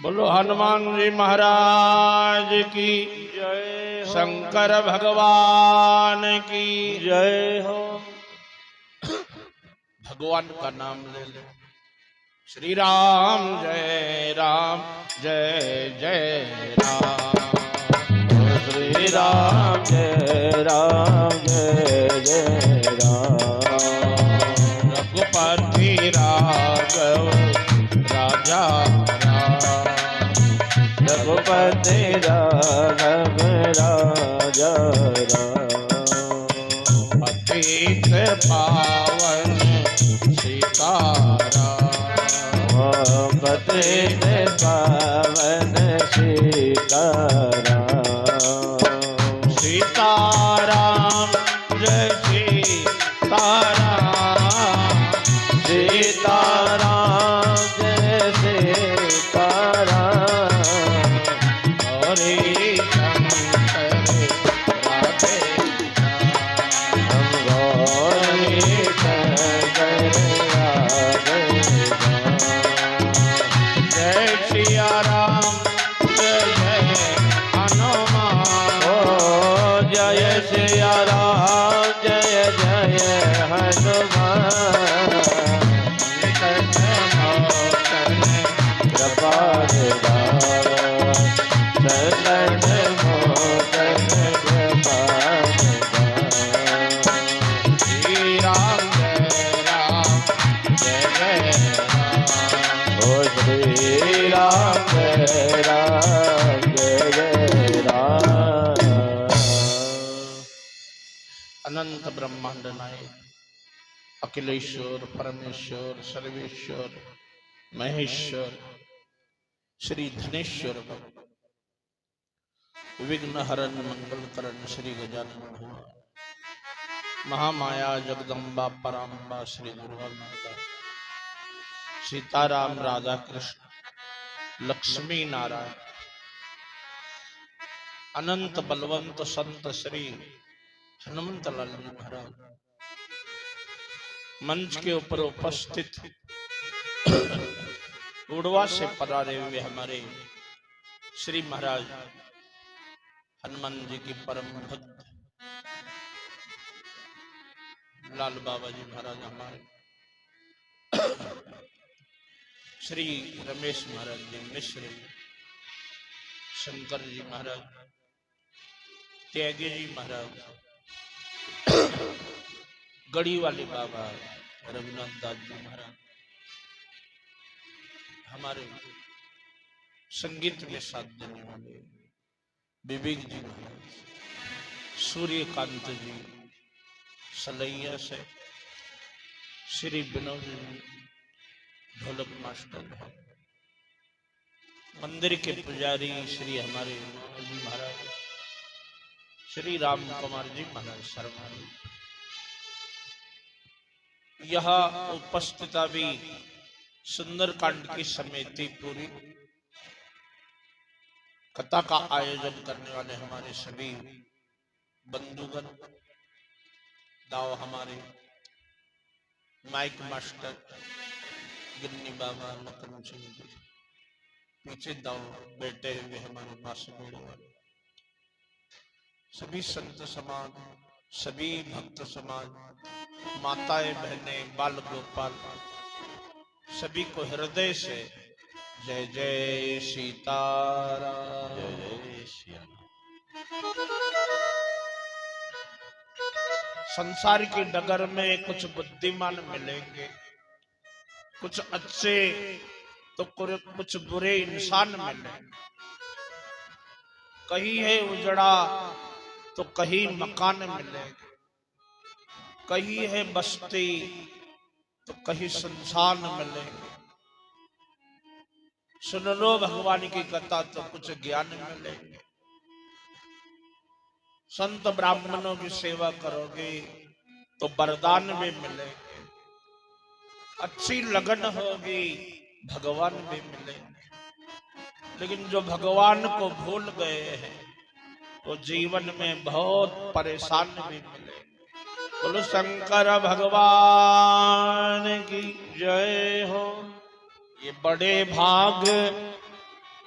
बोलो हनुमान जी महाराज की जय हो। शंकर भगवान की जय हो। भगवान का नाम ले ले। श्री राम जय राम जय जय राम। श्री राम जय राम जय जय राम। रघुपति राघव राजा राम। रघुपति राघव राजा राम। पतित पावन सीताराम। पतित पावन सीताराम। सीताराम जय सीताराम। सीताराम जय सीताराम। हरे शंकर राधे हम गौरी शंकर राधे जय सिया राम जय जय हनुमान। ओ जय सिया राम जय जय हनुमान। कृपा शरण मोचन कृपा। श्री राम जय राम जय जय राम। ओ श्री राम जय राम जय जय राम। अनंत ब्रह्मांड नायक अखिलेश्वर परमेश्वर सर्वेश्वर महेश्वर श्री धनेश्वर विघ्न हरण मंगल करण श्री गजानन भगवान महामाया जगदम्बा पराम्बा श्री दुर्गा माता सीताराम राधा कृष्ण लक्ष्मी नारायण अनंत बलवंत संत श्री हनुमंत लाल जी महाराज मंच के ऊपर उपस्थित उड़वा से पधारे हुए हमारे श्री महाराज हनुमान जी की परम भक्त लाल बाबा जी महाराज हमारे श्री रमेश महाराज जी मिश्र शंकर जी महाराज त्यागी जी महाराज गढ़ी वाले बाबा रघुनाथ दास जी महाराज हमारे संगीत में साथ देने वाले विवेक जी महाराज सूर्यकांत जी सलैया से श्री विनोद जी ढोलक मास्टर है मंदिर के पुजारी श्री हमारे जी महाराज श्री राम कुमार जी महाराज शर्मा यहाँ उपस्थित भी सुंदरकांड की समिति पूरी कथा का आयोजन करने वाले हमारे सभी बंधुगण दाव हमारे माइक मास्टर गिन्नी बाबा लखन सिंह जी पीछे दाव बैठे हुए हमारे मासूम सभी संत समाज सभी भक्त समाज माताएं बहनें बाल गोपाल सभी को हृदय से जय जय सीताराम जय जय श्याम। संसार की डगर में कुछ बुद्धिमान मिलेंगे कुछ अच्छे तो कुछ बुरे इंसान मिलेंगे कहीं है उजड़ा तो कहीं मकान मिलेगा कहीं है बस्ती तो कहीं संसार मिलेंगे सुन लो भगवान की कथा तो कुछ ज्ञान मिलेंगे संत ब्राह्मणों की सेवा करोगे तो वरदान भी मिलेंगे अच्छी लगन होगी भगवान भी मिलेंगे लेकिन जो भगवान को भूल गए हैं वो जीवन में बहुत परेशान भी मिलेंगे बोलो शंकर भगवान की जय हो। ये बड़े भाग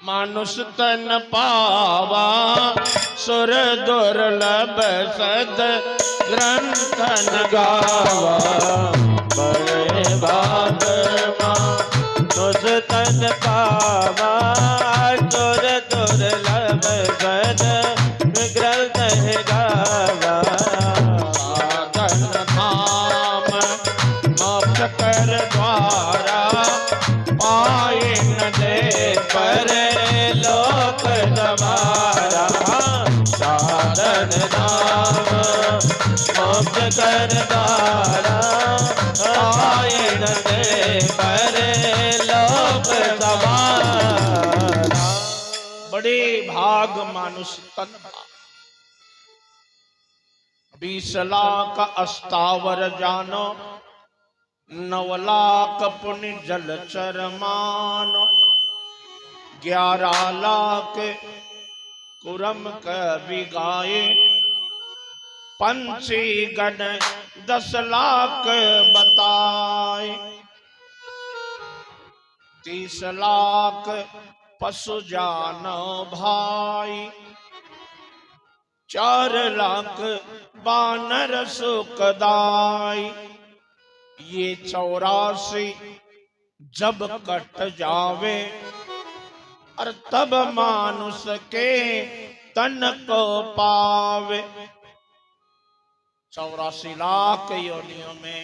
मानुष तन पावा सुर दुर्लभ सद ग्रंथन गावा। बड़े भाग मानुष तन पावा सुर दुर्लभ सद ग्रंथ गावा। साधन धाम मोक्ष कर द्वारा पाए न दे पर लोक द्वारा। साधन धाम मोक्ष कर द्वारा पाए न दे पर लोक द्वारा। बड़े भाग मानुष तन 20 लाख अस्तावर जानो 9 लाख पुण्य जलचर मानो। 11 लाख कुरम कवि गाए पंछी गण 10 लाख बताए। 30 लाख पशु जानो भाई 4 लाख बानर सुखदाई। ये 84 जब कट जावे और तब मानुष के तन को पावे। 84 लाख योनियों में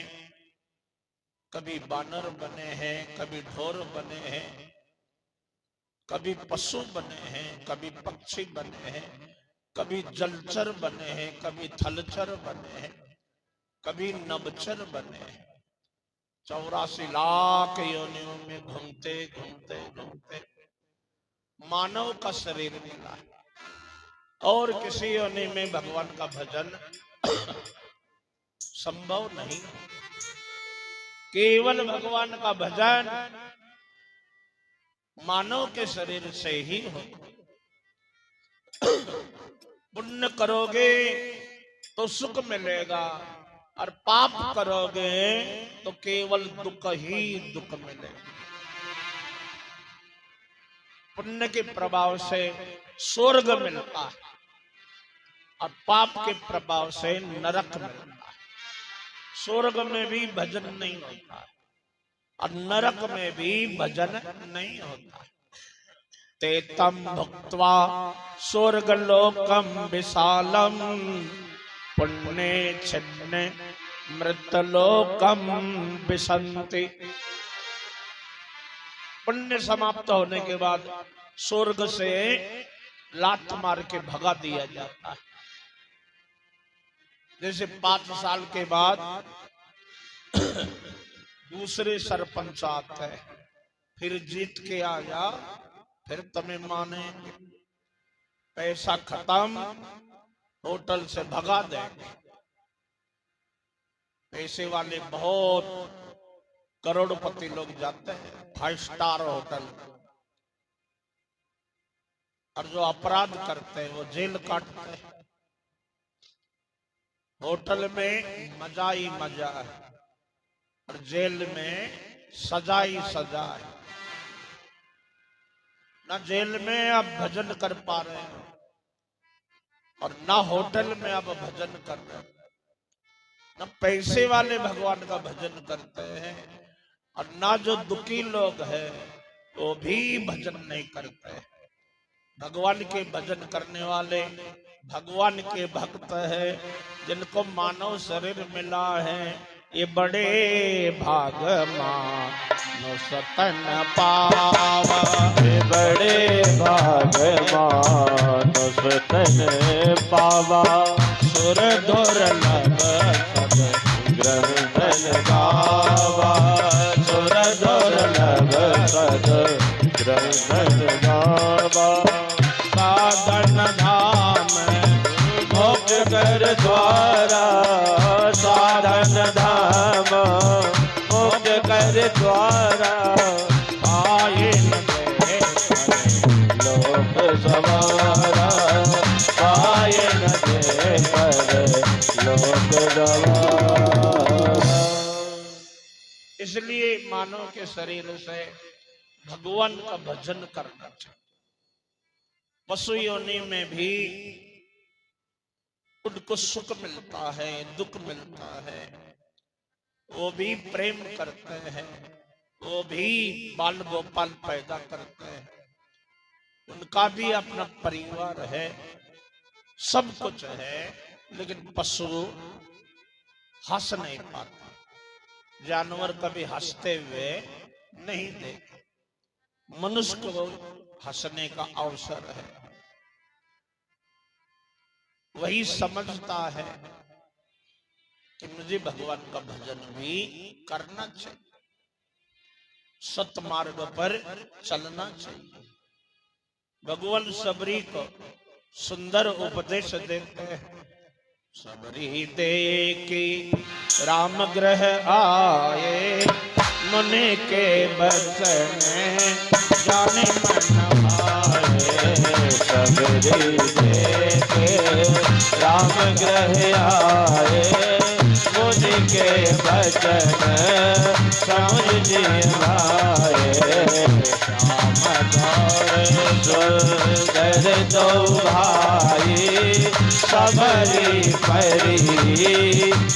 कभी बानर बने हैं, कभी ढोर बने हैं, कभी पशु बने हैं, कभी पक्षी बने हैं, कभी जलचर बने हैं, कभी थलचर बने हैं, कभी नभचर बने हैं। 84 लाख योनियों में घूमते घूमते घूमते मानव का शरीर मिला और किसी योनि में भगवान का भजन संभव नहीं। केवल भगवान का भजन मानव के शरीर से ही हो। पुण्य करोगे तो सुख मिलेगा और पाप करोगे तो केवल दुख ही दुख मिलेगा। पुण्य के प्रभाव से स्वर्ग मिलता है और पाप के प्रभाव से नरक मिलता है। स्वर्ग में भी भजन नहीं होता और नरक में भी भजन नहीं होता। तेतम भुक्त्वा स्वर्गलोकम विशालम पुण्य छिन्न मृतलोकम विशन्ति। पुण्य समाप्त होने के बाद स्वर्ग से लात मार के भगा दिया जाता है। जैसे 5 साल के बाद दूसरे सरपंच आते हैं, फिर जीत के आ जा, फिर तुम्हें मानेंगे। पैसा खत्म, होटल से भगा देंगे। पैसे वाले बहुत करोड़पति लोग जाते हैं 5 स्टार होटल, और जो अपराध करते हैं वो जेल काटते हैं। होटल में मजा ही मजा है और जेल में सजा ही सजा है। ना जेल में आप भजन कर पा रहे हैं और ना होटल में आप भजन कर रहे हैं। ना पैसे वाले भगवान का भजन करते हैं और ना जो दुखी लोग हैं वो भी भजन नहीं करते हैं। भगवान के भजन करने वाले भगवान के भक्त हैं, जिनको मानव शरीर मिला है। ये बड़े भाग मानुष तन पावा। ये बड़े भाग मानुष तन पावा। सुर दुर्लभ सद ग्रंथन गावा। सुर दुर्लभ सद ग्रंथन गावा। साधन धाम मोक्ष कर द्वारा। साधन धाम मोक्ष कर द्वारा। आए न दे लोक सवारा। आए न दे पर लोक सवारा। इसलिए मानव के शरीर से भगवान का भजन करना चाहिए। पशु योनि में भी उनको सुख मिलता है, दुख मिलता है, वो भी प्रेम करते हैं, वो भी बाल गोपाल पैदा करते हैं, उनका भी अपना परिवार है, सब कुछ है, लेकिन पशु हंस नहीं पाता, जानवर कभी हंसते हुए नहीं देखे। मनुष्य को हंसने का अवसर है, वही समझता है कि मुझे भगवान का भजन भी करना चाहिए, सतमार्ग पर चलना चाहिए। भगवान सबरी को सुंदर उपदेश देते हैं। सबरी देखी राम ग्रह आए, मुनि के बचन जाने मन भाए। सबरी देखे राम ग्रह आए, मुनि के बचन समझ भाए। श्याम गौर सुंदर दो भाई, सबरी परी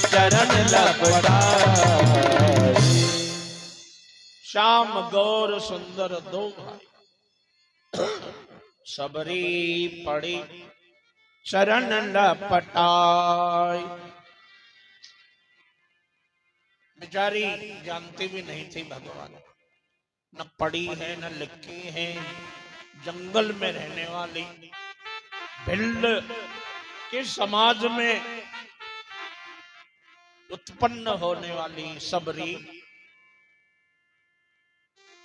चरण लपटाए। श्याम गौर सुंदर दो भाई, सबरी पड़ी चरण लपटाई। बेचारी जानती भी नहीं थी भगवान, न पढ़ी है न लिखी है, जंगल में रहने वाली, भिल्ल के समाज में उत्पन्न होने वाली सबरी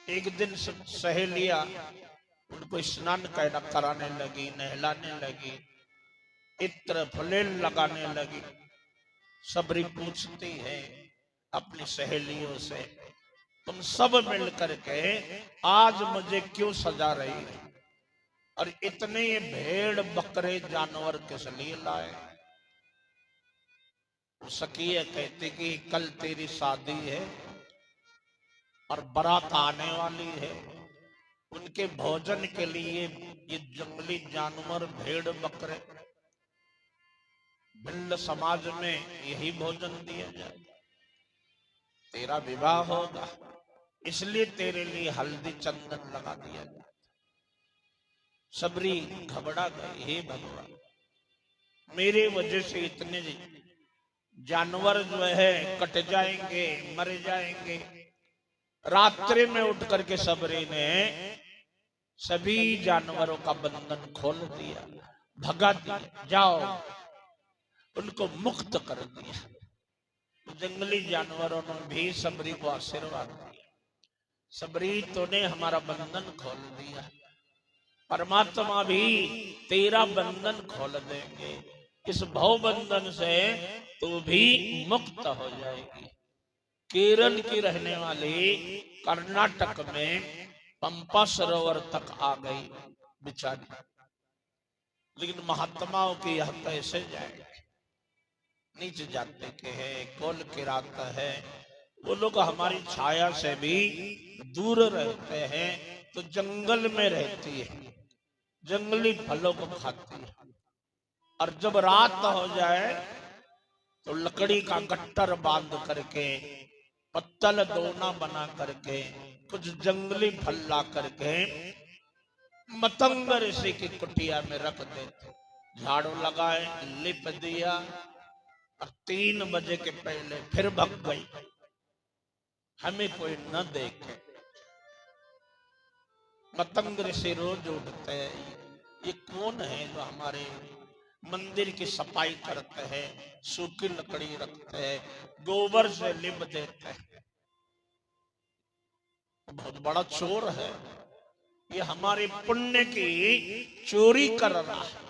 एक दिन सहेलियां उनको स्नान कराने लगी, नहलाने लगी, इत्र फुलेल लगाने लगी। सबरी पूछती है अपनी सहेलियों से, तुम सब मिलकर के आज मुझे क्यों सजा रही है, और इतने भेड़ बकरे जानवर किस लिए लाए? सखिया कहती कि कल तेरी शादी है और बारात आने वाली है, उनके भोजन के लिए ये जंगली जानवर भेड़ बकरे, भिल्ल समाज में यही भोजन दिया जाए। तेरा विवाह होगा इसलिए तेरे लिए हल्दी चंदन लगा दिया जाए। सबरी घबरा गई, हे भगवान, मेरे वजह से इतने जानवर जो है कट जाएंगे, मर जाएंगे। रात्रि में उठ करके सबरी ने सभी जानवरों का बंधन खोल दिया, भगा दिया, जाओ, उनको मुक्त कर दिया। जंगली जानवरों ने भी सबरी को आशीर्वाद दिया, सबरी तूने हमारा बंधन खोल दिया, परमात्मा भी तेरा बंधन खोल देंगे, इस भव बंधन से तू भी मुक्त हो जाएगी। केरल की रहने वाली कर्नाटक में पंपा सरोवर तक आ गई बेचारी, लेकिन महात्माओं की यह कैसे जाएगी? नीचे जाते के है, कोल की रात है, वो लोग हमारी छाया से भी दूर रहते हैं, तो जंगल में रहती है, जंगली फलों को खाती है, और जब रात हो जाए तो लकड़ी का गट्टर बांध करके, पत्तल दोना बना करके, कुछ जंगली फल ला करके मतंग ऋषि की कुटिया में रख देते, झाड़ू लगाए, लिप दिया, और 3 बजे के पहले फिर भग गई, हमें कोई न देखे। मतंग ऋषि रोज उठते हैं, ये कौन है जो हमारे मंदिर की सफाई करते हैं, सूखी लकड़ी रखते हैं, गोबर से लिप देते हैं, बहुत बड़ा चोर है, ये हमारे पुण्य की चोरी कर रहा है,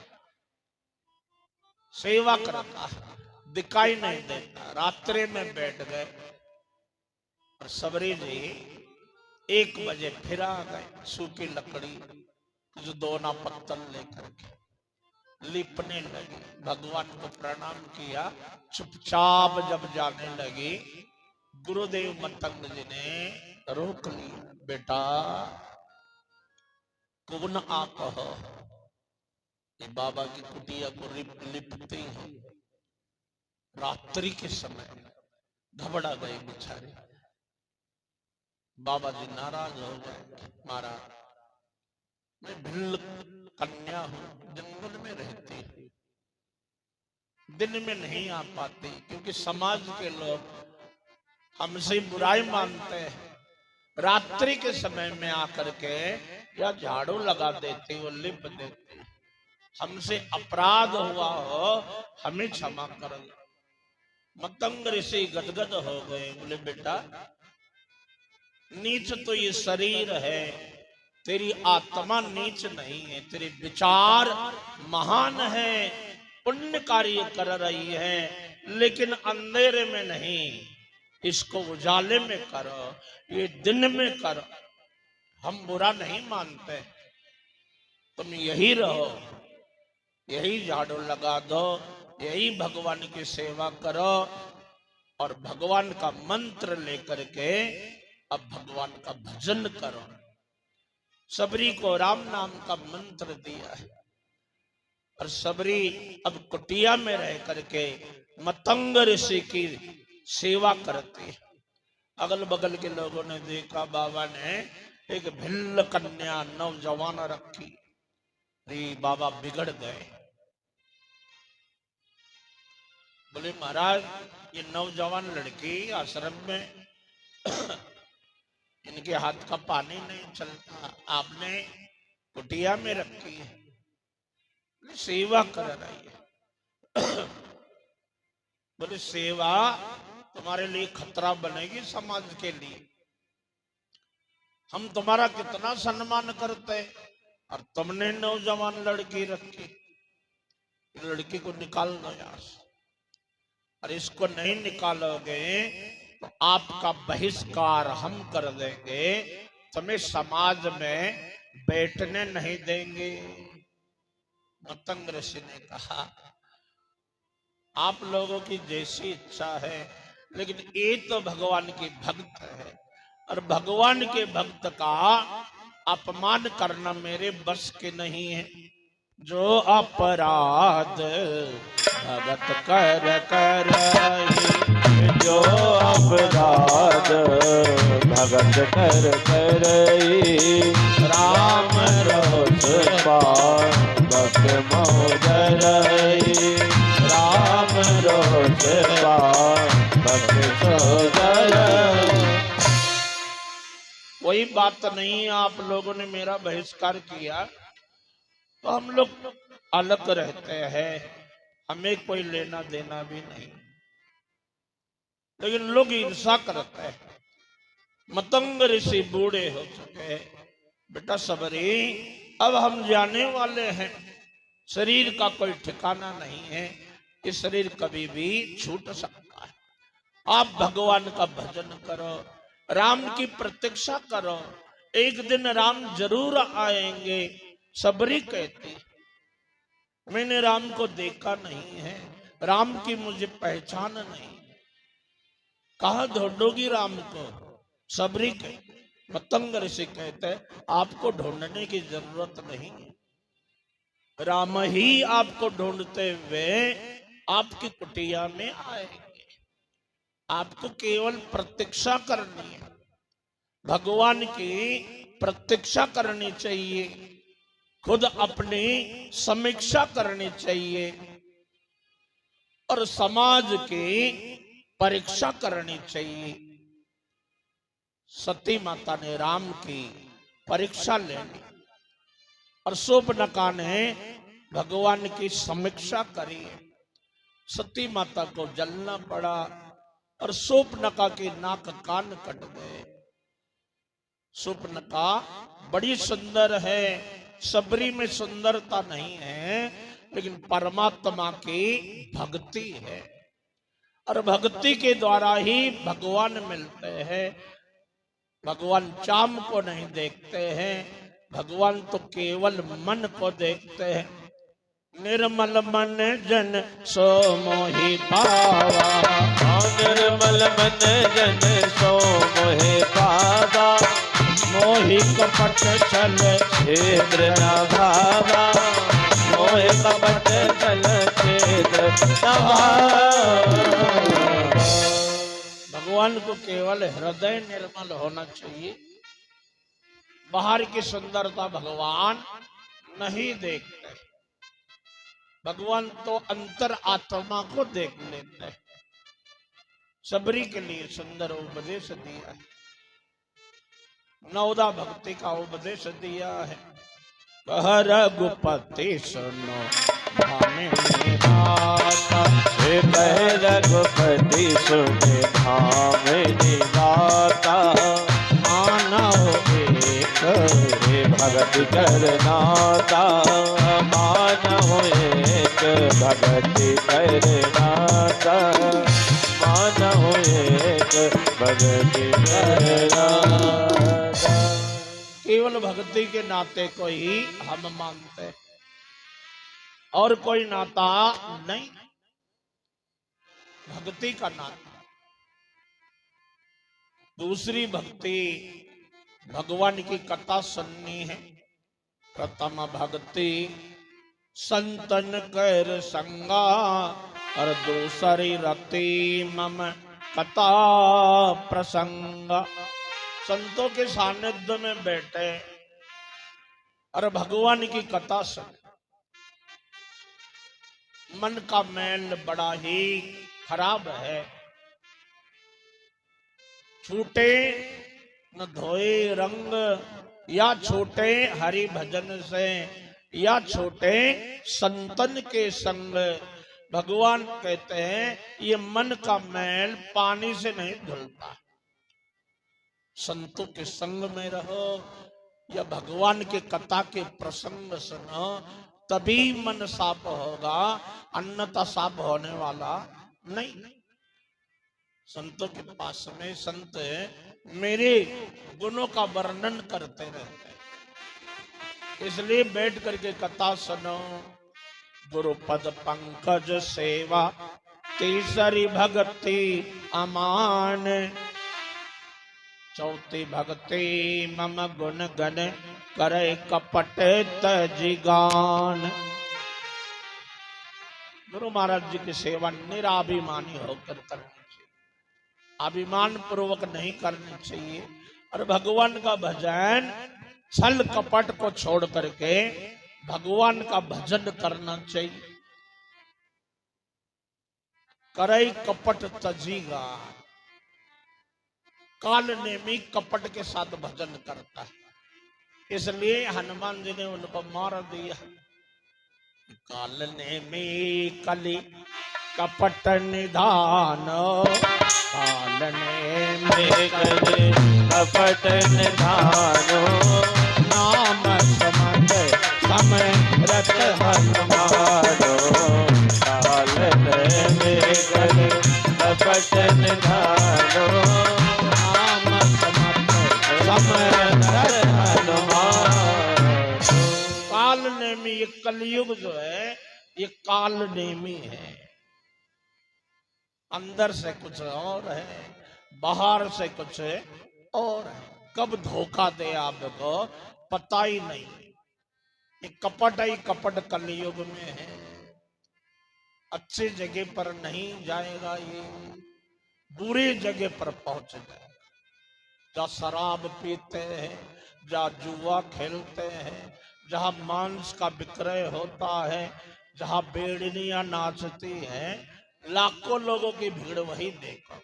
सेवा करता है, दिखाई नहीं देता। रात्रि में बैठ गए और सबरी जी 1 बजे फिर आ गए, सूखी लकड़ी जो दोना पत्तल लेकर के लिपने लगी, भगवान को प्रणाम किया, चुपचाप जब जाने लगी, गुरुदेव मतंग जी ने रोक लिया, बेटा कौन आप हो? ये बाबा की कुटिया को लिपते हैं। रात्रि के समय घबरा गए बेचारे। बाबा जी नाराज हो जाएंगे, महाराज मैं भिल्ल कन्या हूं, जंगल में रहती हूं, दिन में नहीं आ पाती क्योंकि समाज के लोग हमसे बुराई मानते हैं। रात्रि के समय में आकर के या झाड़ू लगा देती हो, लिप देती, हमसे अपराध हुआ हो, हमें क्षमा कर दो। मतंग ऋषि गदगद हो गए, बोले बेटा नीच तो ये शरीर है, तेरी आत्मा नीच नहीं है, तेरे विचार महान है, पुण्य कार्य कर रही है, लेकिन अंधेरे में नहीं, इसको उजाले में करो, ये दिन में करो। हम बुरा नहीं मानते, तुम यही रहो, यही झाड़ू लगा दो, यही भगवान की सेवा करो और भगवान का मंत्र लेकर के अब भगवान का भजन करो। सबरी को राम नाम का मंत्र दिया है और सबरी अब कुटिया में रह करके मतंग ऋषि की सेवा करती है। अगल बगल के लोगों ने देखा बाबा ने एक भिल्ल कन्या नौजवान रखी, अरे बाबा बिगड़ गए। बोले महाराज ये नौजवान लड़की आश्रम में इनके हाथ का पानी नहीं चलता, आपने कुटिया में रखी है, सेवा कर रही है। बोले सेवा तुम्हारे लिए खतरा बनेगी समाज के लिए, हम तुम्हारा कितना सम्मान करते और तुमने नौजवान लड़की रखी, लड़की को निकाल दो यहाँ से, और इसको नहीं निकालोगे तो आपका बहिष्कार हम कर देंगे, तुम्हें समाज में बैठने नहीं देंगे। मतंग ऋषि ने कहा आप लोगों की जैसी इच्छा है, लेकिन ये तो भगवान की भक्त है और भगवान के भक्त का अपमान करना मेरे बस के नहीं है। जो अपराध भगत कर कर, जो अपराध भगत कर कर, राम रोष पार भक्त मोदर, राम रोष पार भक्त सोदर। कोई बात नहीं, आप लोगों ने मेरा बहिष्कार किया तो हम लोग अलग रहते हैं, हमें कोई लेना देना भी नहीं, लेकिन लोग ईर्षा करते हैं। मतंग ऋषि बूढ़े हो चुके हैं, बेटा सबरी अब हम जाने वाले हैं, शरीर का कोई ठिकाना नहीं है, ये शरीर कभी भी छूट सकता है। आप भगवान का भजन करो, राम की प्रतीक्षा करो, एक दिन राम जरूर आएंगे। सबरी कहती मैंने राम को देखा नहीं है, राम की मुझे पहचान नहीं, कहाँ ढूंढोगी राम को? सबरी कहती, मतंग ऋषि कहते आपको ढूंढने की जरूरत नहीं है, राम ही आपको ढूंढते हुए आपकी कुटिया में आएंगे। आपको केवल प्रतीक्षा करनी है, भगवान की प्रतीक्षा करनी चाहिए, खुद अपनी समीक्षा करनी चाहिए और समाज की परीक्षा करनी चाहिए। सती माता ने राम की परीक्षा लेनी और शूर्पणखा ने भगवान की समीक्षा करी। सती माता को जलना पड़ा और शूर्पणखा की नाक कान कट गए। शूर्पणखा बड़ी सुंदर है, सबरी में सुंदरता नहीं है, लेकिन परमात्मा की भक्ति है और भक्ति के द्वारा ही भगवान मिलते हैं। भगवान चाम को नहीं देखते हैं, भगवान तो केवल मन को देखते हैं। निर्मल मन जन सो मोहि पावा, निर्मल मन जन सो मोहि पावा, मोहि कपट छल क्षेत्र न भावा, मोहि भगवान को केवल हृदय निर्मल होना चाहिए। बाहर की सुंदरता भगवान नहीं देखते। भगवान तो अंतर आत्मा को देख लेते हैं। सबरी के लिए सुंदर उपदेश दिया है, नवदा भक्ति का उपदेश दिया है। रघुपति सुनो भामिनी माता, रघुपति सुने भामिनी माता, मानव एक हे भगति करनाता, मानव एक भगति करनाता, मानव एक भगति करनाता। केवल भक्ति के नाते को ही हम मानते हैं, और कोई नाता नहीं। भक्ति का नाता। दूसरी भक्ति भगवान की कथा सुननी है। प्रथम भक्ति संतन कर संगा, और दूसरी रति मम कथा प्रसंग। संतों के सानिध्य में बैठे और भगवान की कथा सुन। मन का मैल बड़ा ही खराब है। छूटे न धोए रंग, या छूटे हरि भजन से, या छूटे संतन के संग। भगवान कहते हैं ये मन का मैल पानी से नहीं धुलता। संतों के संग में रहो या भगवान के कथा के प्रसंग सुनो, तभी मन साफ होगा, अन्यथा साफ होने वाला नहीं। संतों के पास में संत मेरे गुणों का वर्णन करते रहते हैं, इसलिए बैठ करके कथा सुनो। गुरुपद पंकज सेवा, तीसरी भक्ति अमान। चौथी भक्ति मम गुण गण, करे कपट तजिगान। गुरु महाराज जी की सेवा निराभिमानी होकर करनी चाहिए, अभिमान पूर्वक नहीं करनी चाहिए। और भगवान का भजन छल कपट को छोड़ करके भगवान का भजन करना चाहिए। करई कपट तजीगा, काल नेमी कपट के साथ भजन करता है, इसलिए हनुमान जी ने उनको मार दिया। काल नेमी कली कपट निधान, काल नेमी कले कपट निधानो, नाम समझ समय रत हनुमानो। काल में कले कपट निधानो, नाम समझ समय रत हनुमान। काल नेमी, ये कलयुग जो है ये काल नेमी है। अंदर से कुछ और है, बाहर से कुछ और है। कब धोखा दे आपको पता ही नहीं। ये कपट ही कपट कलयुग में है। अच्छी जगह पर नहीं जाएगा, ये बुरी जगह पर पहुंच जाएगा। जहाँ शराब पीते हैं, जहाँ जुआ खेलते हैं, जहाँ मांस का विक्रय होता है, जहाँ बेड़नियां नाचती हैं, लाखों लोगों की भीड़ वही देखो।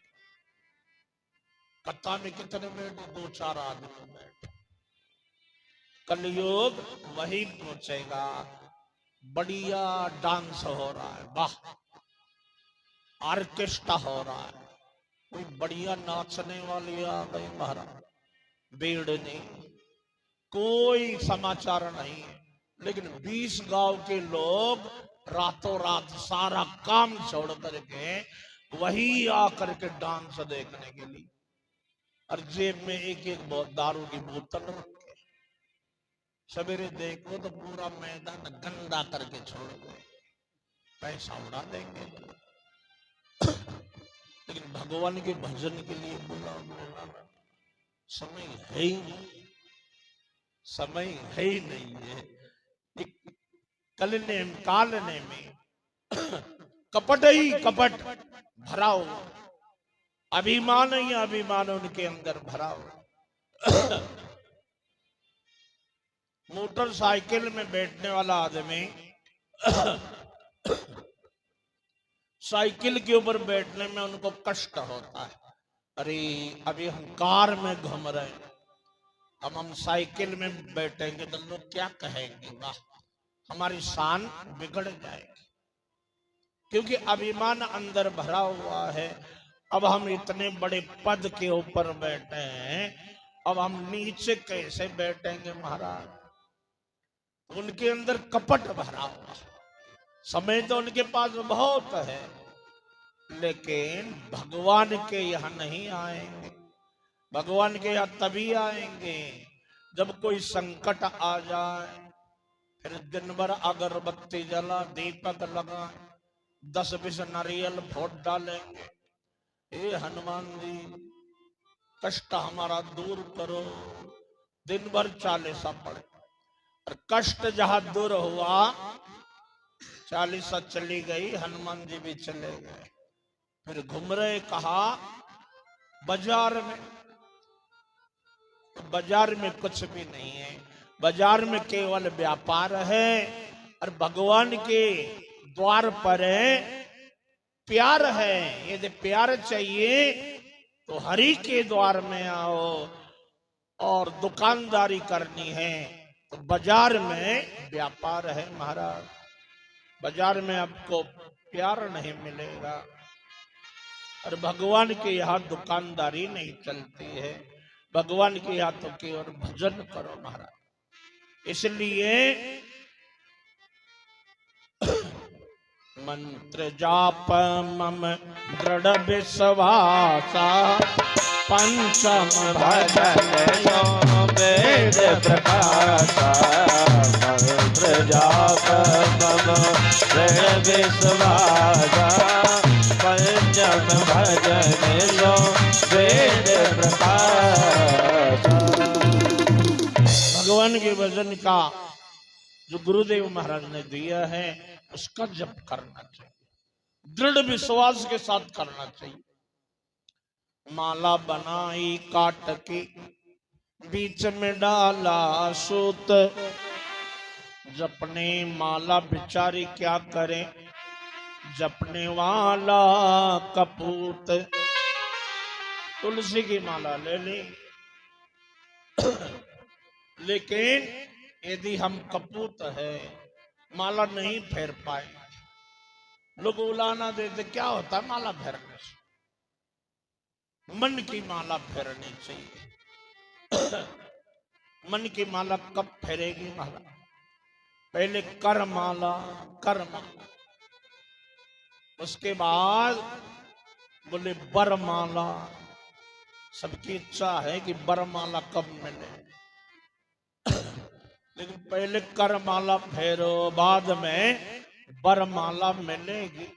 कथा में कितने बैठे? 2-4 आदमी बैठे। कलयुग वही पहुंचेगा। बढ़िया डांस हो रहा है, वाह, ऑर्केस्ट्रा हो रहा है, कोई बढ़िया नाचने वाली आ गई महाराज, बेड़नी, कोई समाचार नहीं है। लेकिन 20 गांव के लोग रातों रात सारा काम छोड़ करके वही आकर के डांस देखने के लिए, और जेब में एक एक दारू की बोतल रखे। सवेरे देखो तो पूरा मैदान गंदा करके छोड़ गए, पैसा उड़ा देंगे। लेकिन भगवान के भजन के लिए बोला समय है ही नहीं, समय है ही नहीं है। काल ने में कपट ही कपट भरा हुआ, अभिमान ही अभिमान उनके अंदर भरा हुआ। मोटरसाइकिल में बैठने वाला आदमी साइकिल के ऊपर बैठने में उनको कष्ट होता है। अरे अभी हम कार में घूम रहे हैं, अब हम साइकिल में बैठेंगे तो लोग क्या कहेंगे, वाह हमारी शान बिगड़ जाएगी, क्योंकि अभिमान अंदर भरा हुआ है। अब हम इतने बड़े पद के ऊपर बैठे हैं, अब हम नीचे कैसे बैठेंगे महाराज। उनके अंदर कपट भरा हुआ, समय तो उनके पास बहुत है, लेकिन भगवान के यहाँ नहीं आएंगे। भगवान के यहाँ तभी आएंगे जब कोई संकट आ जाए, फिर दिन भर अगरबत्ती जला, दीपक लगा, 10-20 नारियल फोड़ डालेंगे, हे हनुमान जी कष्ट हमारा दूर करो। दिन भर चालीसा पड़े, और कष्ट जहां दूर हुआ, चालीसा चली गई, हनुमान जी भी चले गए। फिर घूम रहे कहा बाजार में, बाजार में कुछ भी नहीं है, बाजार में केवल व्यापार है, और भगवान के द्वार पर प्यार है। यदि प्यार चाहिए तो हरि के द्वार में आओ, और दुकानदारी करनी है तो बाजार में व्यापार है महाराज। बाजार में आपको प्यार नहीं मिलेगा, और भगवान के यहाँ दुकानदारी नहीं चलती है। भगवान के यहाँ तो केवल भजन करो महाराज। इसलिए मंत्र जाप मम दृढ़ विश्वासा, पंचम भजन यो वेद प्रकाशा। मंत्र जाप मम दृढ़ विश्वासा, पंचम भजन यो वेद प्रकाशा। भगवान के भजन का जो गुरुदेव महाराज ने दिया है, उसका जप करना चाहिए, दृढ़ विश्वास के साथ करना चाहिए। माला बनाई काट के, बीच में डाला सूत, जपने माला बिचारी क्या करे, जपने वाला कपूत। तुलसी की माला ले ली, लेकिन यदि हम कपूत है, माला नहीं फेर पाए, लोग उलाना देते, क्या होता है माला फेरने से? मन की माला फेरनी चाहिए। मन की माला कब फेरेगी माला? पहले कर माला, कर माला, उसके बाद बोले बरमाला। सबकी इच्छा है कि बरमाला कब मिले, लेकिन पहले करमाला फेरो, बाद में बरमाला मिलेगी।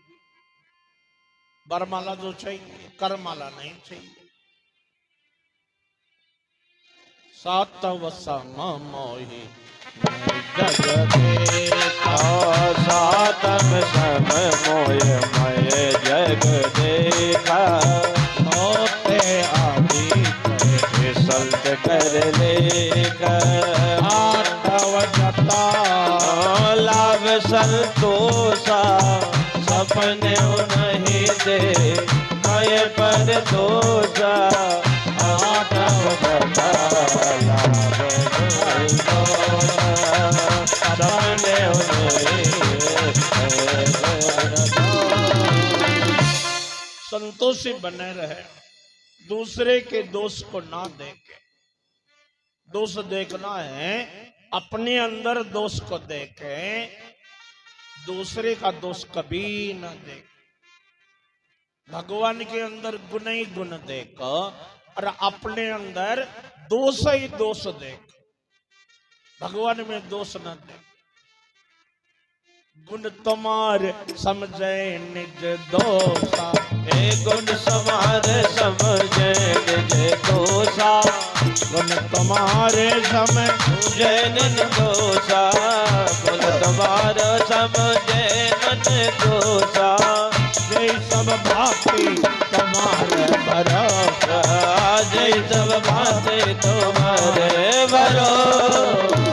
बरमाला जो चाहिए, करमाला नहीं चाहिए। सातव सम मोहि जग देखा, सातम सम मोय मय जग देखा। होते आदि संत कर लेकर, आठव जता लाभ संतोषा। सपने नहीं दे मय पर दोषा, आठव जता लाभ संतोषा। सपने संतोषी बने रहे, दूसरे के दोष को ना देखे। दोष देखना है, अपने अंदर दोष को देखे, दूसरे का दोष कभी ना देखे। भगवान के अंदर गुण ही गुण देखो, और अपने अंदर दोष ही दोष देख। भगवान में दोष न देख। गुण तुम्हारे समझे निज दोषा, हे गुण समारे समझे निज दोषा। गुण तुम्हारे समझे निज दोषा, गुण तुम्हारे समझे निज दोषा। भांति तुम्हारे भरोसा। जय सब भांति तुम्हारे भरोसा।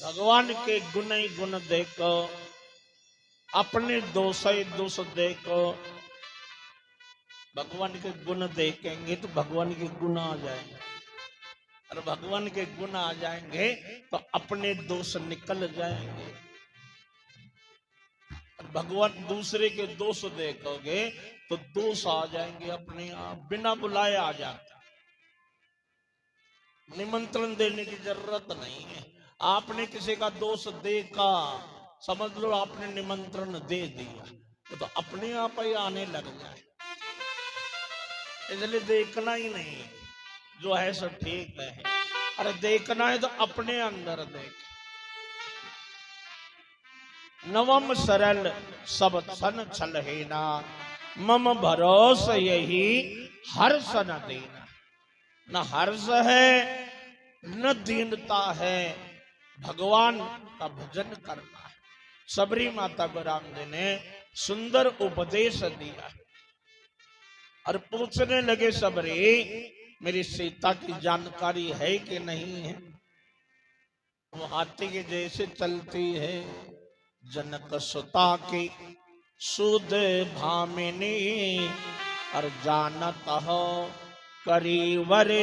भगवान के गुण ही गुण देखो, अपने दोष ही दोष देखो। भगवान के गुण देखेंगे तो भगवान के गुण आ जाएंगे, और भगवान के गुण आ जाएंगे तो अपने दोष निकल जाएंगे। और भगवान दूसरे के दोष देखोगे तो दोष आ जाएंगे अपने आप, बिना बुलाए आ जाता। निमंत्रण देने की जरूरत नहीं है। आपने किसी का दोष देखा, समझ लो आपने निमंत्रण दे दिया, तो अपने आप ही आने लग जाए। इसलिए देखना ही नहीं, जो है सो ठीक है। अरे देखना है तो अपने अंदर देख। नवम सरल सब सन छलहेना, मम भरोस यही हर्ष न देना। न हर्ष है न दीनता है, भगवान का भजन करना है। सबरी माता को राम जी ने सुंदर उपदेश दिया और पूछने लगे, सबरी मेरी सीता की जानकारी है कि नहीं है? वो हाथी के जैसे चलती है, जनक सुता की सुध भामिनी, और जानत हो करीवरे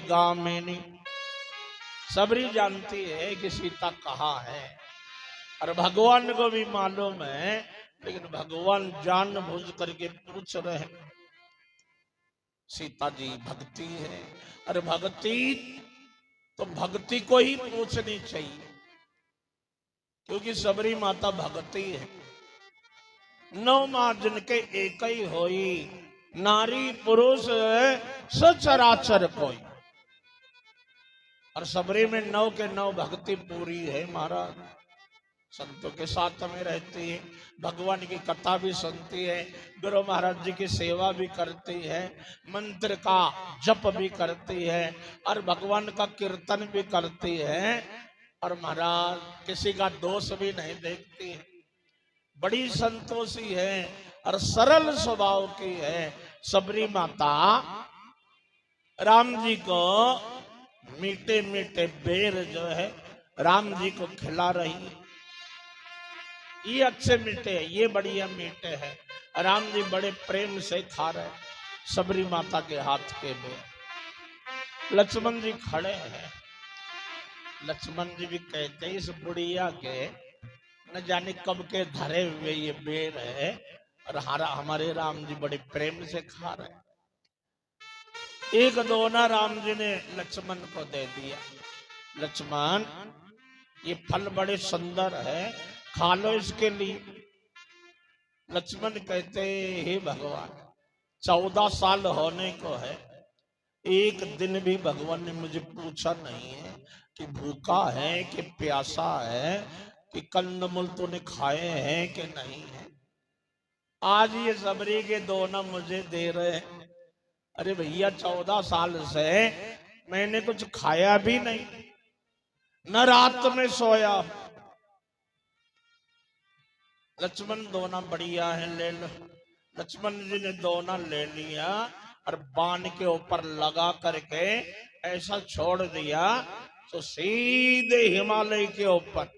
गामिनी। सबरी जानती है कि सीता कहाँ है, और भगवान को भी मालूम है, लेकिन भगवान जानबूझ करके पूछ रहे हैं। सीता जी भक्ति है, और भक्ति तो भक्ति को ही पूछनी चाहिए, क्योंकि सबरी माता भक्ति है। नौ माँ जिनके एक ही होई, नारी पुरुष सचराचर कोई। और सबरी में 9 के 9 भक्ति पूरी है महाराज। संतों के साथ में रहती है, भगवान की कथा भी सुनती है, गुरु महाराज जी की सेवा भी करती है, मंत्र का जप भी करती है, और भगवान का कीर्तन भी करती है, और महाराज किसी का दोष भी नहीं देखती है। बड़ी संतोषी है और सरल स्वभाव की है। सबरी माता राम जी को मीठे मीठे बेर जो है राम जी को खिला रही है। ये अच्छे मीठे है, ये बढ़िया मीठे है। राम जी बड़े प्रेम से खा रहे सबरी माता के हाथ के बेर। लक्ष्मण जी खड़े हैं। लक्ष्मण जी भी कहते हैं, इस बुढ़िया के न जाने कब के धरे हुए ये बेर है, और हमारे राम जी बड़े प्रेम से खा रहे हैं। एक दोना राम जी ने लक्ष्मण को दे दिया। लक्ष्मण ये फल बड़े सुंदर है, खा लो इसके लिए। लक्ष्मण कहते, हे भगवान 14 साल होने को है, एक दिन भी भगवान ने मुझे पूछा नहीं है कि भूखा है कि प्यासा है, कि कंदमूल तूने खाए हैं कि नहीं है। आज ये सबरी के दोना मुझे दे रहे हैं। अरे भैया 14 साल से मैंने कुछ खाया भी नहीं, न रात में सोया। लक्ष्मण दोना बढ़िया है, ले लो। लक्ष्मण जी ने दोना ले लिया और बाण के ऊपर लगा करके ऐसा छोड़ दिया तो सीधे हिमालय के ऊपर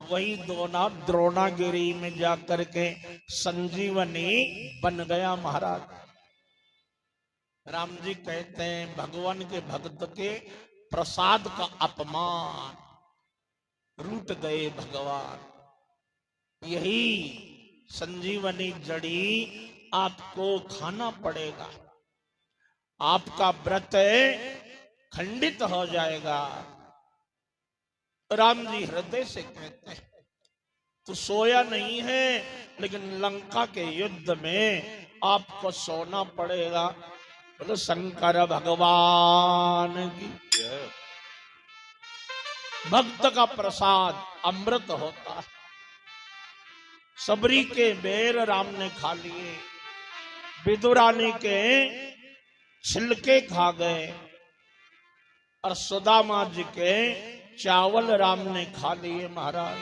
वही दोना द्रोणागिरी में जाकर के संजीवनी बन गया महाराज। राम जी कहते हैं, भगवान के भक्त के प्रसाद का अपमान रूठ गए भगवान। यही संजीवनी जड़ी आपको खाना पड़ेगा, आपका व्रत खंडित हो जाएगा। राम जी हृदय से कहते हैं, तो सोया नहीं है, लेकिन लंका के युद्ध में आपको सोना पड़ेगा। बोलो शंकर भगवान की। भक्त का प्रसाद अमृत होता है। सबरी के बेर राम ने खा लिए, विदुरानी के छिलके खा गए, और सुदामा जी के चावल राम ने खा लिए महाराज।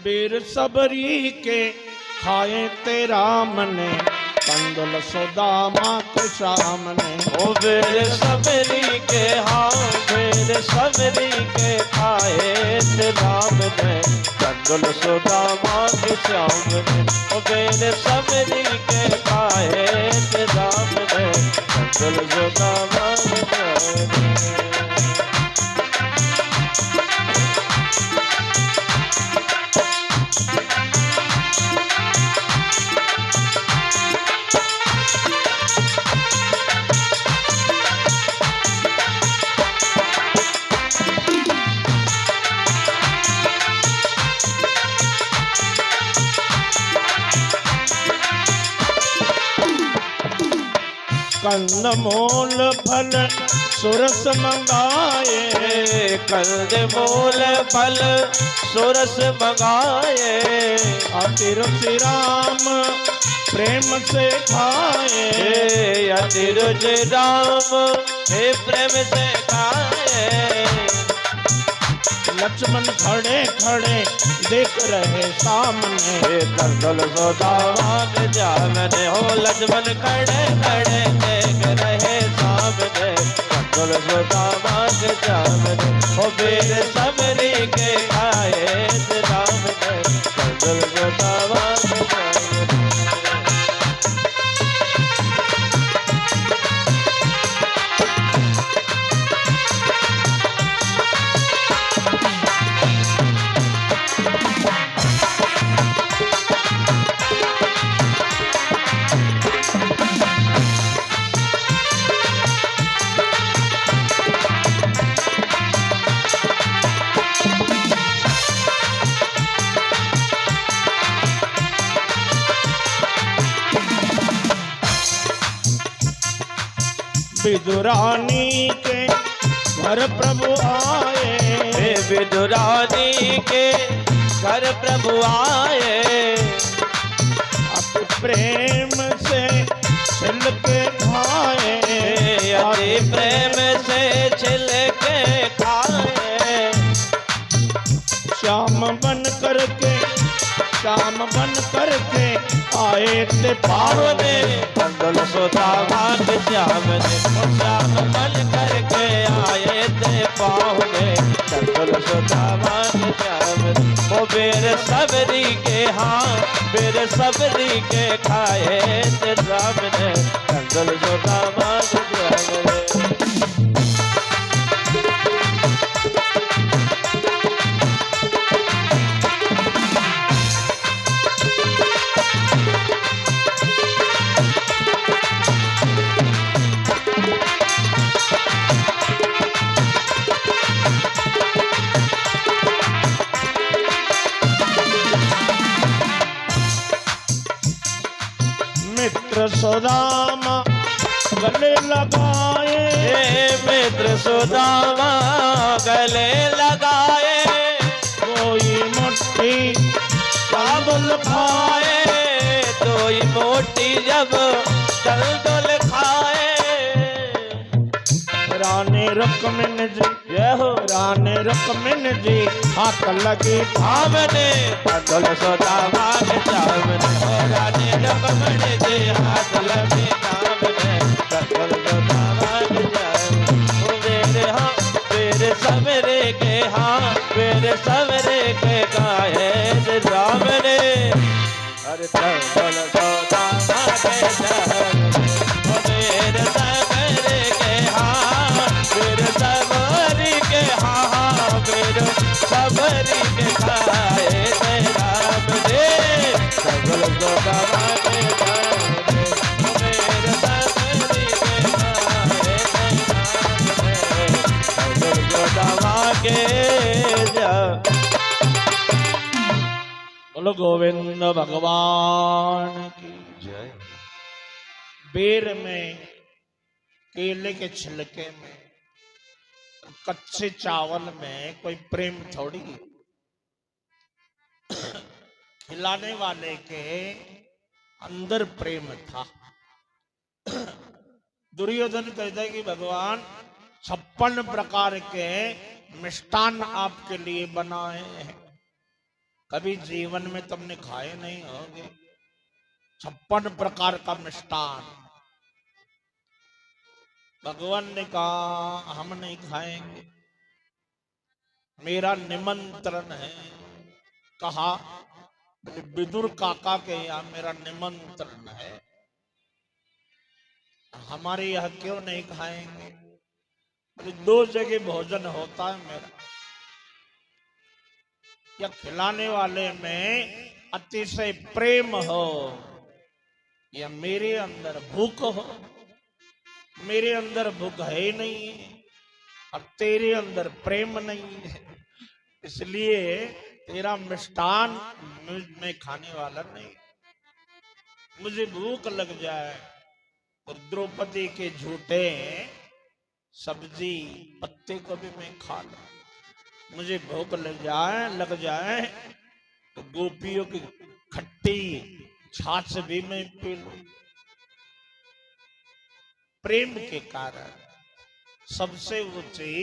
बीर सबरी के खाए ते राम ने कंदल सुदामा के सामने। ओ वीर सबरी के हाँ वीर सबरी के खाए थे राम ने कंदल सुदामा के सामने। ओ वीर सबरी के खाए थे राम ने कंदल सुदामा के सामने। कंदमूल फल सुरस मंगाए कंदमूल फल सुरस मंगाए अति रुचि राम प्रेम से खाए। अति रुचि राम हे प्रेम से खाए। लक्ष्मण खड़े खड़े देख रहे सामने कंदल सुदामा के सामने। हो लक्ष्मण खड़े खड़े देख रहे सामने कंदल सुदामा के सामने। हो वीर सबरी के खाए थे राम ने कंदल सुदामा के सामने। विदुरानी के घर प्रभु आए। विदुरानी के घर प्रभु आए। अति प्रेम से छिल के खाए। अति प्रेम से छिल के खाए। श्याम बन करके आए थे पावने कंदल सुदामा के श्याम ने। श्याम बन करके आए थे पावने कंदल सुदामा के श्याम ने। वो वीर सबरी के हाँ वीर सबरी के खाए थे राम ने कंदल सुदामा के श्याम ने। मित्र सुदामा गले लगाए। मित्र सुदामा गले लगाए। कोई मुट्ठी काबुल खाए तो मोटी जब तलदुल खाए। रानी रुक्मिन जी रानी रुक्मिन जी हाथ लगी सामने कंदल सुदामा के सामने। रानी रुक्मिन जी हाथ लगी सामने कंदल सुदामा के सामने। मेरे हाँ मेरे सवेरे के हाँ मेरे सवेरे के गाए राम ने। अरे कंदल सुदामा के सामने। मेरे सवेरे के हाँ मेरे सबरी के हाँ मेरे सबरी के खाए थे राम ने कंदल सुदामा के सामने। मेरे सबरी के खाए थे राम ने कंदल सुदामा के बोलो गोविंद भगवान की जय। बेर में केले के छिलके में कच्चे चावल में कोई प्रेम थोड़ी। खिलाने वाले के अंदर प्रेम था। दुर्योधन कहता है कि भगवान 56 प्रकार के मिष्टान आपके लिए बनाए हैं। कभी जीवन में तुमने खाए नहीं होंगे 56 प्रकार का मिष्ठान। भगवान ने कहा हम नहीं खाएंगे, मेरा निमंत्रण है। कहा विदुर काका के यहाँ मेरा निमंत्रण है, हमारे यहाँ क्यों नहीं खाएंगे? दो जगह भोजन होता है मेरा, या खिलाने वाले में अतिशय प्रेम हो या मेरे अंदर भूख हो। मेरे अंदर भूख है ही नहीं है और तेरे अंदर प्रेम नहीं है, इसलिए तेरा मिष्ठान मैं खाने वाला नहीं। मुझे भूख लग जाए तो द्रौपदी के झूठे सब्जी पत्ते को भी मैं खा लूं। मुझे भूख लग जाए तो गोपियों की खट्टी छाछ भी मैं पी लूं। प्रेम के कारण सबसे ऊंची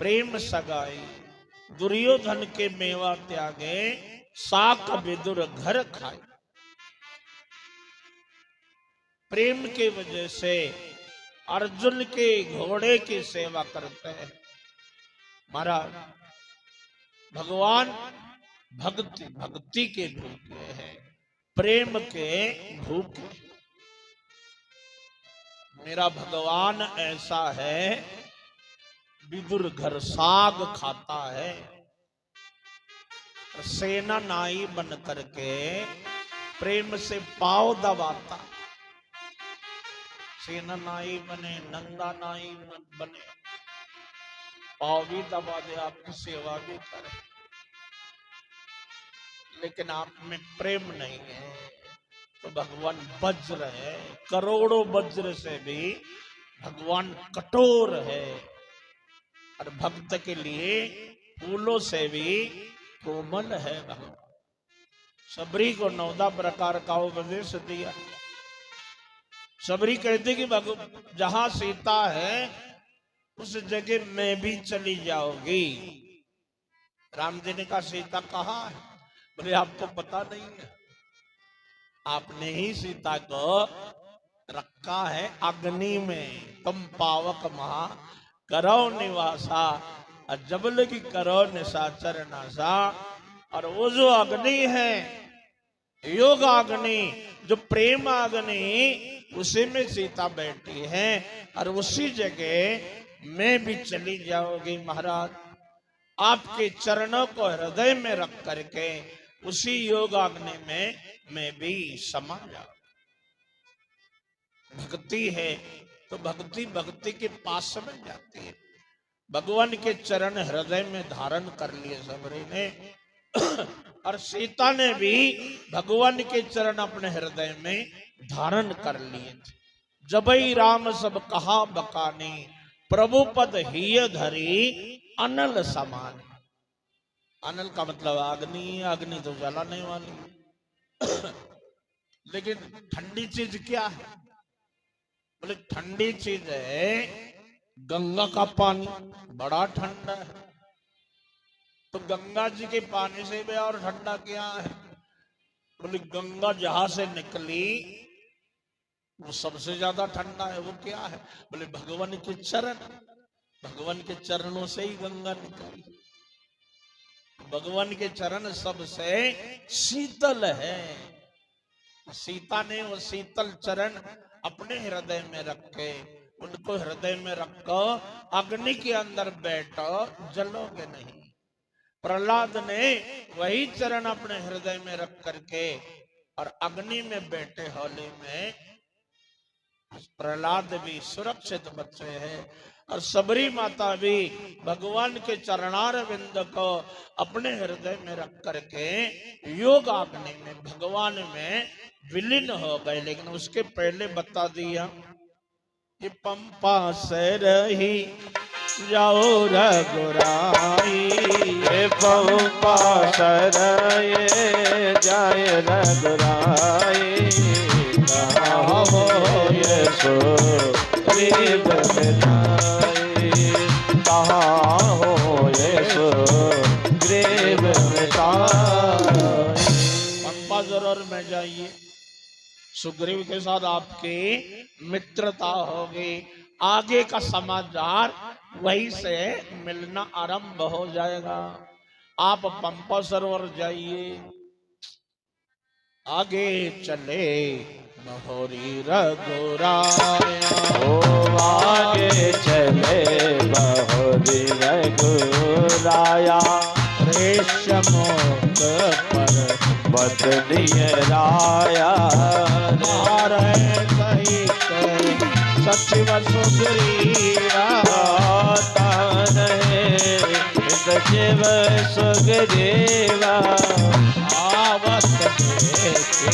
प्रेम सगाई। दुर्योधन के मेवा त्यागे साक विदुर घर खाए। प्रेम के वजह से अर्जुन के घोड़े की सेवा करते हैं। महाराज भगवान भक्ति के भूखे हैं, प्रेम के भूखे। मेरा भगवान ऐसा है, विदुर घर साग खाता है, सेना नाई बन करके प्रेम से पाव दबाता। सेना नाई बने, नंदा नाई बने, पाव भी दबा दे, आपकी सेवा भी करे, लेकिन आप में प्रेम नहीं है तो भगवान वज्र है। करोड़ों वज्र से भी भगवान कठोर है और भक्त के लिए फूलों से भी कोमल है। भगवान सबरी को 14 प्रकार का उपदेश दिया। सबरी कहते कि जहां सीता है उस जगह मैं भी चली जाऊंगी। राम जी ने कहा सीता कहाँ है? बोले आपको पता नहीं है, आपने ही सीता को रखा है अग्नि में। तुम पावक महा करो निवासा, जबल की करो निशाचर नासा। और वो जो अग्नि है योग अग्नि, जो प्रेम अग्नि, उसी में सीता बैठी है और उसी जगह मैं भी चली जाऊंगी। महाराज आपके चरणों को हृदय में रख करके उसी योगाग्नि में मैं भी समा जाऊं। भक्ति है तो भक्ति के पास समझ जाती है। भगवान के चरण हृदय में धारण कर लिए सबरी ने और सीता ने भी भगवान के चरण अपने हृदय में धारण कर लिए थे। जबई राम सब कहा बकानी, प्रभु पद हिय धरी अनल समान। अनल का मतलब अग्नि, अग्नि तो जलाने वाली लेकिन ठंडी चीज क्या है? बोले ठंडी चीज है गंगा का पानी, बड़ा ठंडा है। तो गंगा जी के पानी से भी और ठंडा क्या है? बोले गंगा जहां से निकली वो सबसे ज्यादा ठंडा है। वो क्या है? बोले भगवान के चरण। भगवान के चरणों से ही गंगा निकली। भगवान के चरण सबसे शीतल है। सीता ने वो शीतल चरण अपने हृदय में रखे, उनको हृदय में रखो, अग्नि के अंदर बैठो, जलोगे नहीं। प्रहलाद ने वही चरण अपने हृदय में रख करके और अग्नि में बैठे होली में प्रहलाद भी सुरक्षित बचे हैं। और सबरी माता भी भगवान के चरणार बिंद को अपने हृदय में रख करके योग अग्नि में भगवान में विलीन हो गए। लेकिन उसके पहले बता दिया कि पंपा से रही जाओ रघुराई, पंपा शरये जाय रघुराई। कहाँ हो ये सो ग्रीव मिटाई, कहाँ हो ये सो ग्रीव मिटाई। सुग्रीव के साथ आपकी मित्रता होगी। आगे का समाचार वहीं से मिलना आरंभ हो जाएगा। आप पंपा सरोवर जाइए, आगे चले बहोरी रघुराया। ओ आगे चले बहुरी रघुराया, रेशमोक पर बदनिय राया। मारे सहित सचिव सुग्रीवा, तान है सचिव सुग्रीवा। आवत देखे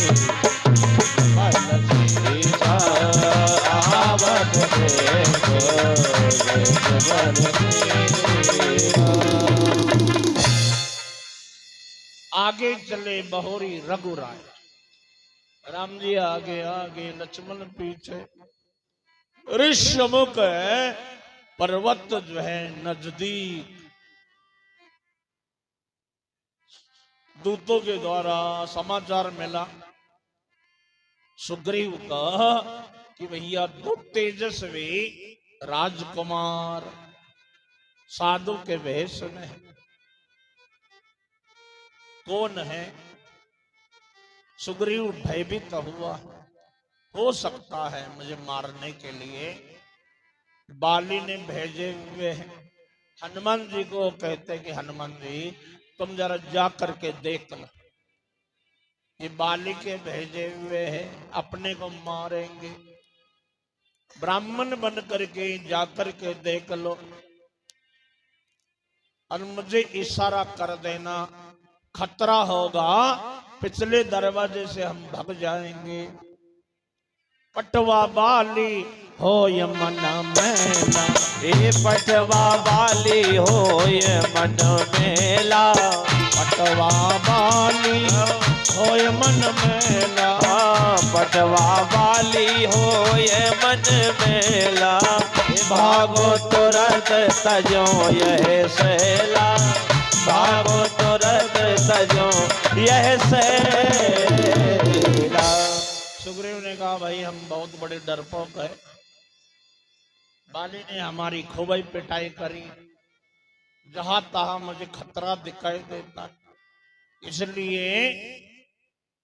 बल सीसा, आवत देखे बल सीसा। आगे चले बहोरी रघुराय। राम जी आगे आगे, लक्ष्मण पीछे। ऋषमुख पर्वत जो है नजदीक, दूतों के द्वारा समाचार मिला सुग्रीव का कि भैया दो तेजस्वी राजकुमार साधु के वेश में है। कौन है? सुग्रीव भयभीत हुआ। हो सकता है मुझे मारने के लिए बाली ने भेजे हुए हैं। हनुमान जी को कहते कि हनुमान जी तुम जरा जा करके देख लो, ये बाली के भेजे हुए हैं, अपने को मारेंगे। ब्राह्मण बन करके जाकर के देख लो और मुझे इशारा कर देना, खतरा होगा पिछले दरवाजे से हम भाग जाएंगे। पटवा बाली हो ये मन मेला, ये पटवा वाली हो ये मन मेला। पटवा बाली हो ये मन मेला, पटवा वाली हो ये मन मेला। भागो तुरंत तजो यह सैला, भागो तुरंत तजो यह सैला। सुग्रीव ने कहा भाई हम बहुत बड़े डरपोक है, बाली ने हमारी खूब ही पिटाई करी, जहां तहां मुझे खतरा दिखाई देता, इसलिए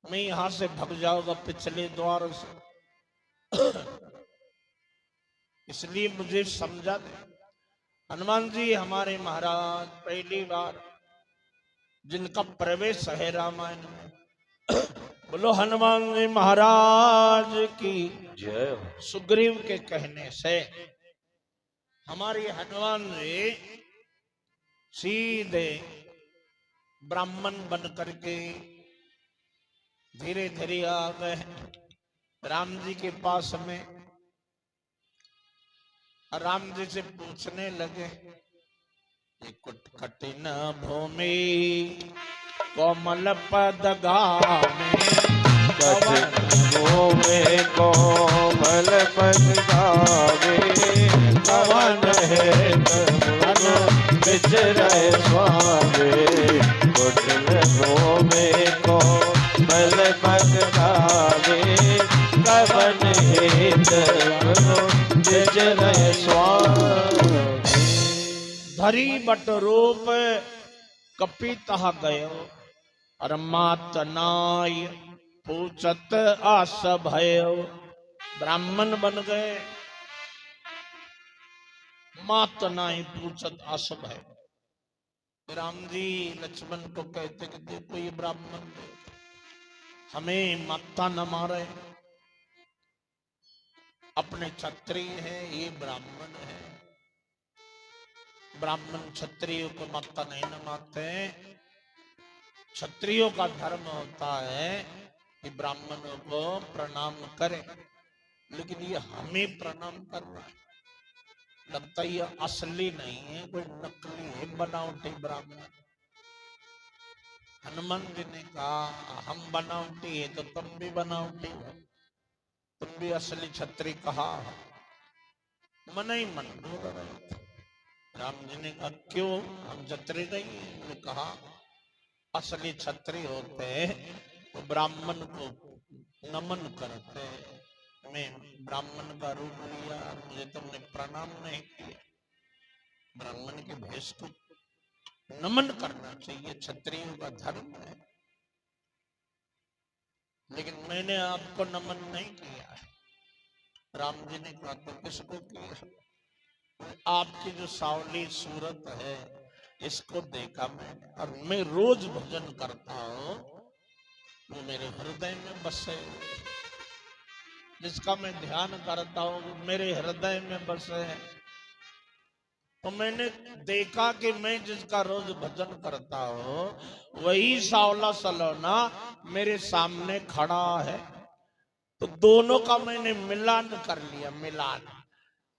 मैं यहां से भाग जाऊंगा पिछले द्वार से। इसलिए मुझे समझा दे। हनुमान जी हमारे महाराज पहली बार जिनका प्रवेश है रामायण में, बोलो हनुमान जी महाराज की जय हो। सुग्रीव के कहने से हमारे हनुमान जी सीधे ब्राह्मण बन करके धीरे धीरे आ गए राम जी के पास में। राम जी से पूछने लगे, कुट कठिन भूमि कोमल पद गामे, में कोमल पद गावे। कवन है तनु बिचरे स्वामी, कुटिल में कोमल पद गावे। कवन है तनु बिचरे स्वामी। धरी बट रूप कपिता गयो, और मात नाय पूछत आस भयो। ब्राह्मण बन गए, मात नाय पूछत आस भयो। राम जी लक्ष्मण को कहते कि देखो ये ब्राह्मण हमें माता न मारे, अपने क्षत्रिय है, ये ब्राह्मण है। ब्राह्मण क्षत्रियों को माता नहीं न मारते। क्षत्रियों का धर्म होता है कि ब्राह्मणों को प्रणाम करें, लेकिन ये हमें प्रणाम कर रहा है, लगता है ये असली नहीं है, कोई नकली है, बनावटी ब्राह्मण। हनुमान जी ने कहा हम बनावटी है तो तुम भी बनावटी हो, तुम भी असली क्षत्रिय कहा। मन ही मन बोल रहे थे। राम जी ने कहा क्यों, हम क्षत्रिय नहीं है? कहा असली क्षत्रिय होते तो ब्राह्मण को नमन करते, मैं ब्राह्मण का रूप लिया, मुझे तुमने प्रणाम नहीं किया। ब्राह्मण के भेष को नमन करना चाहिए, क्षत्रियों का धर्म है, लेकिन मैंने आपको नमन नहीं किया है। राम जी ने कहा तो किसको किया? आपकी जो सावली सूरत है इसको देखा मैंने, और मैं रोज भजन करता हूँ, वो मेरे हृदय में बसे, जिसका मैं ध्यान करता हूँ वो मेरे हृदय में बसे है। तो मैंने देखा कि मैं जिसका रोज भजन करता हूँ वही सावला सलोना मेरे सामने खड़ा है। तो दोनों का मैंने मिलान कर लिया, मिलान।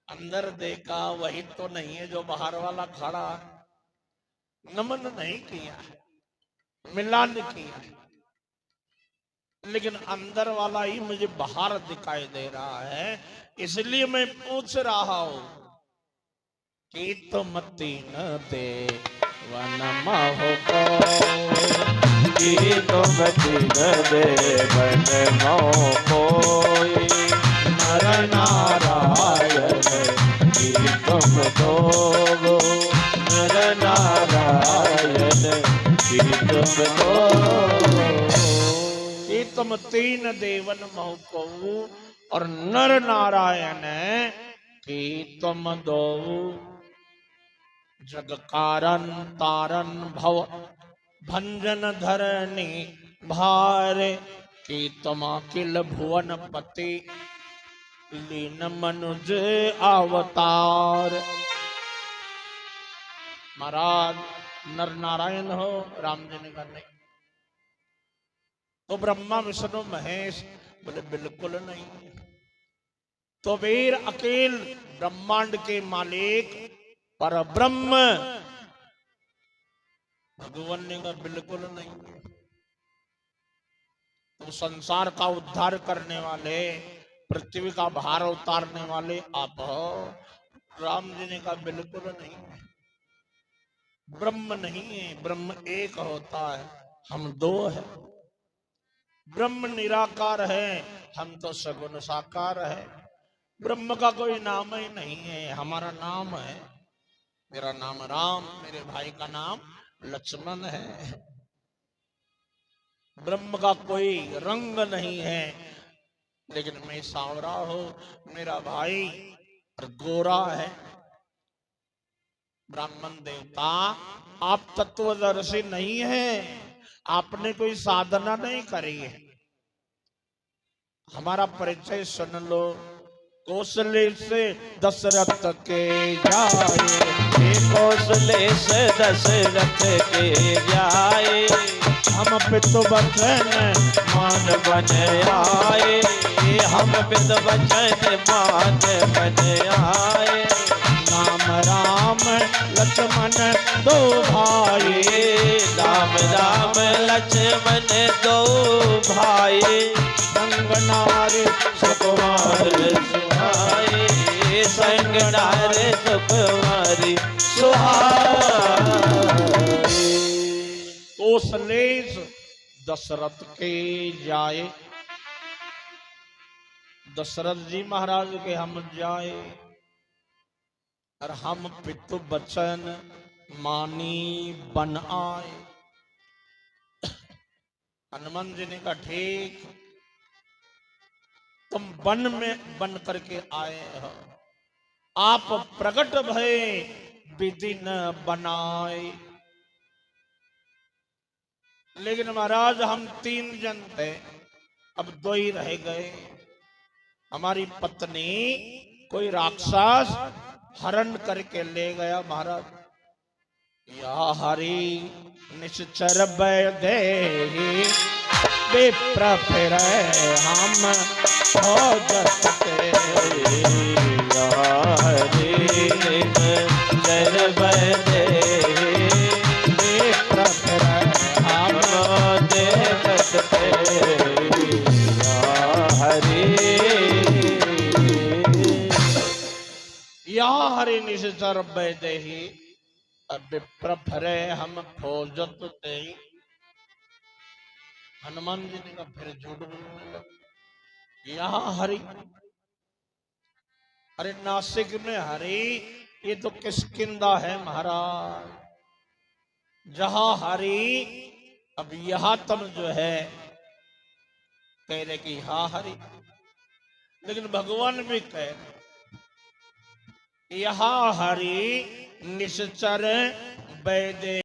अंदर देखा वही तो नहीं है जो बाहर वाला खड़ा है, नमन नहीं किया, मिलान किया, लेकिन अंदर वाला ही मुझे बाहर दिखाई दे रहा है। इसलिए मैं पूछ रहा हूं कि तुम तीन दे वन हो कि तुम तीन देवन मोह नर नारायण कि तुम दो नर नारायण कि तुम दो कि तुम तीन देवन मोह को और नर नारायण कि तुम दो जग कारण तारण भव भंजन धरणी भार कि तुम अखिल भुवन पति लीन मनुज अवतार। महाराज नर नारायण हो? राम जी ने कहा नहीं। तो ब्रह्मा विष्णु महेश? बोले बिल्कुल नहीं। तो वीर अकेल ब्रह्मांड के मालिक पर ब्रह्म भगवान ने कहा बिल्कुल नहीं। तो संसार का उद्धार करने वाले, पृथ्वी का भार उतारने वाले आप हो? राम जी ने कहा बिल्कुल नहीं, ब्रह्म नहीं है, ब्रह्म एक होता है, हम दो है। ब्रह्म निराकार है, हम तो सगुण साकार है। ब्रह्म का कोई नाम ही नहीं है, हमारा नाम है। मेरा नाम राम, मेरे भाई का नाम लक्ष्मण है। ब्रह्म का कोई रंग नहीं है, लेकिन मैं सांवरा हूं, मेरा भाई गोरा है। ब्राह्मण देवता आप तत्वदर्शी नहीं है, आपने कोई साधना नहीं करी है। हमारा परिचय सुन लो। कौशले से दशरथ के जाए, कौशले से दशरथ के जाए, हम पितु वचन मान बन आए, हम पितु वचन मान बन आए। नाम राम लक्ष्मण दो भाई, राम राम लक्ष्मण दो भाई, संग नारी सुकुमार सुहाए, संग नार सुकुमारी सुहाए। कौशलेश दशरथ के जाए, दशरथ जी महाराज के हम जाए, और हम पितु बचन मानी बन आए। हनुमान जी ने कहा ठीक, तुम वन में बन करके आए हो, आप प्रकट भय विधि न बनाए। लेकिन महाराज हम 3 जन थे, अब 2 ही रह गए। हमारी पत्नी कोई राक्षस हरण करके ले गया महाराज। या हरि निश्चर दे विप्र फिर हम हो जते, हरि निश्चर दे विप्र फिर हम देखते, हरि या हरि निश्चर देही विप्र फिरे हम खोजत ते। हनुमान जी ने कहा फिर झूठ बोलने लगे। यहां हरि, अरे नासिक में हरि, ये तो किष्किंधा है महाराज। जहां हरि, अब यहां तन जो है कह रहे कि हाँ हरि, लेकिन भगवान भी कह रहे यहां हरि निश्चर वैदे